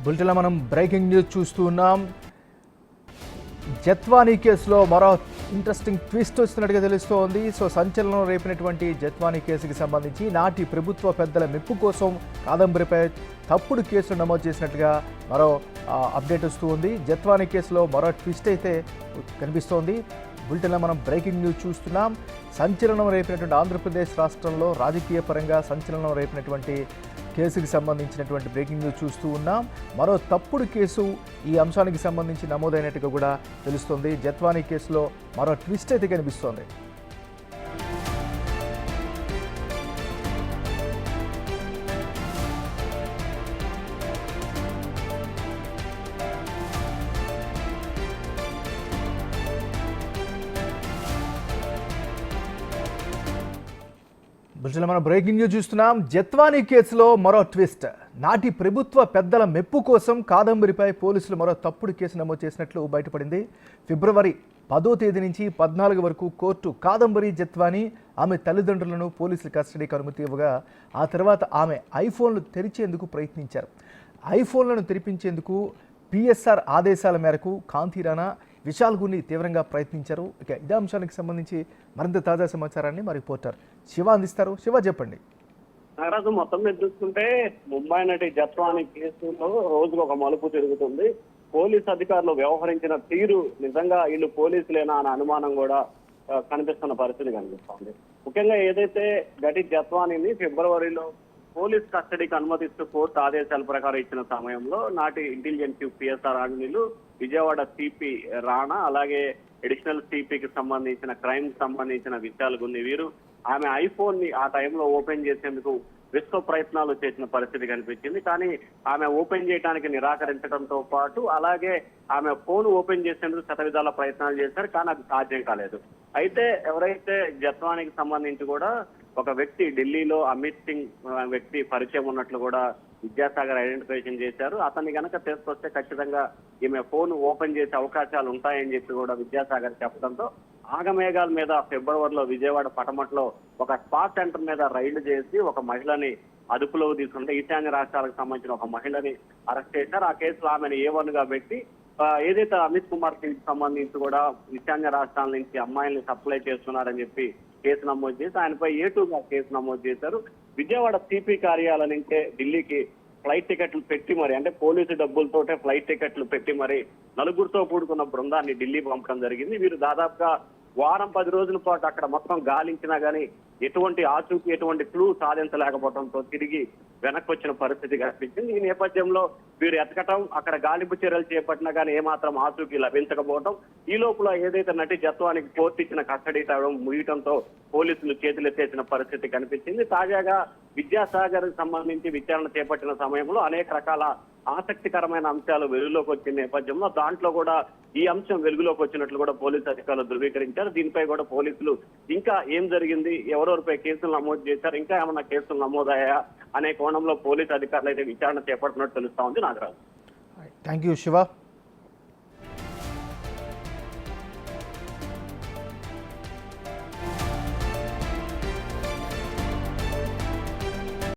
బులెటిన్లో మనం breaking news చూస్తూ ఉన్నాం. జత్వానీ కేసులో మరో ఇంట్రెస్టింగ్ ట్విస్ట్ వస్తున్నట్టుగా తెలుస్తోంది. సో సంచలనం రేపినటువంటి జత్వానీ కేసుకి సంబంధించి నాటి ప్రభుత్వ పెద్దల మెప్పు కోసం కాదంబరిపై తప్పుడు కేసులు నమోదు చేసినట్టుగా మరో అప్డేట్ వస్తూ ఉంది. జత్వానీ కేసులో మరో ట్విస్ట్ అయితే కనిపిస్తోంది. బులెటిన్లో మనం బ్రేకింగ్ న్యూస్ చూస్తున్నాం. సంచలనం రేపినటువంటి ఆంధ్రప్రదేశ్ రాష్ట్రంలో రాజకీయ పరంగా సంచలనం రేపినటువంటి కేసుకి సంబంధించినటువంటి బ్రేకింగ్ న్యూస్ చూస్తూ ఉన్నాం. మరో తప్పుడు కేసు ఈ అంశానికి సంబంధించి నమోదైనట్టుగా కూడా తెలుస్తోంది. జత్వానీ కేసులో మరో ట్విస్ట్ అయితే కనిపిస్తోంది. బులెటిన్లో మనం బ్రేకింగ్ న్యూస్ చూస్తున్నాం. జత్వానీ కేసులో మరో ట్విస్ట్. నాటి ప్రభుత్వ పెద్దల మెప్పు కోసం కాదంబరిపై పోలీసులు మరో తప్పుడు కేసు నమోదు చేసినట్లు బయటపడింది. ఫిబ్రవరి 10వ తేదీ నుంచి 14 వరకు కోర్టు కాదంబరి జత్వానీ ఆమె తల్లిదండ్రులను పోలీసుల కస్టడీకి అనుమతి ఇవ్వగా ఆ తర్వాత ఆమె ఐఫోన్లు తెరిచేందుకు ప్రయత్నించారు. ఐఫోన్లను తెరిపించేందుకు పిఎస్ఆర్ ఆదేశాల మేరకు కాంతి రాణా, విశాల్ గుని తీవ్రంగా ప్రయత్నించారు. ఇక ఇదే అంశానికి సంబంధించి మరింత తాజా సమాచారాన్ని మా రిపోర్టర్ శివ అందిస్తారు. శివ, చెప్పండి. నాగరాజు, మొత్తం మీద చూసుకుంటే ముంబై నటి జత్వానీ కేసులో రోజుకు ఒక మలుపు తిరుగుతుంది. పోలీసు అధికారులు వ్యవహరించిన తీరు నిజంగా వీళ్ళు పోలీసులేనా అనే అనుమానం కూడా కనిపిస్తున్న పరిస్థితి కనిపిస్తోంది. ముఖ్యంగా ఏదైతే గటి జత్వానీని ఫిబ్రవరిలో పోలీస్ కస్టడీకి అనుమతిస్తూ కోర్టు ఆదేశాల ప్రకారం ఇచ్చిన సమయంలో నాటి intelligence chief PSR Anjaneyulu, Vijayawada CP Rana, అలాగే అడిషనల్ సిపికి సంబంధించిన క్రైమ్ సంబంధించిన విషయాలు కొన్ని వీరు ఆమె ఐఫోన్ ని ఆ టైంలో ఓపెన్ చేసేందుకు విశ్వ ప్రయత్నాలు చేసిన పరిస్థితి కనిపించింది. కానీ ఆమె ఓపెన్ చేయడానికి నిరాకరించడంతో పాటు అలాగే ఆమె ఫోన్ ఓపెన్ చేసేందుకు శతవిధాల ప్రయత్నాలు చేశారు, కానీ అది సాధ్యం కాలేదు. అయితే ఎవరైతే జత్వానీకి సంబంధించి కూడా ఒక వ్యక్తి ఢిల్లీలో అమిత్ సింగ్ వ్యక్తి పరిచయం ఉన్నట్లు కూడా విద్యాసాగర్ ఐడెంటిఫికేషన్ చేశారు. అతన్ని కనుక తీసుకొస్తే ఖచ్చితంగా ఈమె ఫోన్ ఓపెన్ చేసే అవకాశాలు ఉంటాయని చెప్పి కూడా విద్యాసాగర్ చెప్పడంతో ఆగమేఘాల మీద ఫిబ్రవరిలో విజయవాడ పటమట్లో ఒక స్పా సెంటర్ మీద రైడ్ చేసి ఒక మహిళని అదుపులోకి తీసుకుంటే ఈశాన్య రాష్ట్రాలకు సంబంధించిన ఒక మహిళని అరెస్ట్ చేశారు. ఆ కేసులో ఆమెను A1 గా పెట్టి ఏదైతే అమిత్ కుమార్ సింగ్ సంబంధించి కూడా ఈశాన్య రాష్ట్రాల నుంచి అమ్మాయిల్ని సప్లై చేస్తున్నారని చెప్పి కేసు నమోదు చేసి ఆయనపై A2 గా కేసు నమోదు చేశారు. విజయవాడ సిపి కార్యాలయం నుంచే ఢిల్లీకి ఫ్లైట్ టికెట్లు పెట్టి మరి, అంటే పోలీసు డబ్బులతోటే ఫ్లైట్ టికెట్లు పెట్టి మరి నలుగురితో కూడుకున్న బృందాన్ని ఢిల్లీ పంపడం జరిగింది. వీరు దాదాపుగా వారం 10 రోజుల పాటు అక్కడ మొత్తం గాలించినా గానీ ఎటువంటి ఆచూకీ ఎటువంటి క్లూ సాధించలేకపోవడంతో తిరిగి వెనక్కి వచ్చిన పరిస్థితి కనిపించింది. ఈ నేపథ్యంలో వీరు ఎతకటం, అక్కడ గాలింపు చర్యలు చేపట్టినా కానీ ఏమాత్రం ఆచూకీ లభించకపోవడం, ఈ లోపల ఏదైతే నటి జత్వానికి కోర్టు ఇచ్చిన కస్టడీ టైం ముగియటంతో పోలీసులు చేతులెత్తేసిన పరిస్థితి కనిపించింది. తాజాగా విద్యాసాగర్ సంబంధించి విచారణ చేపట్టిన సమయంలో అనేక రకాల ఆసక్తికరమైన అంశాలు వెలుగులోకి వచ్చిన నేపథ్యంలో దాంట్లో కూడా ఈ అంశం వెలుగులోకి వచ్చినట్లు కూడా పోలీసు అధికారులు ధృవీకరించారు. దీనిపై కూడా పోలీసులు ఇంకా ఏం జరిగింది, ఎవరెవరిపై కేసులు నమోదు చేశారు, ఇంకా ఏమన్నా కేసులు నమోదయ్యాయా అనే కోణంలో పోలీసు అధికారులు అయితే విచారణ చేపడుతున్నట్టు తెలుస్తా ఉంది. Nagaraju, thank you Shiva.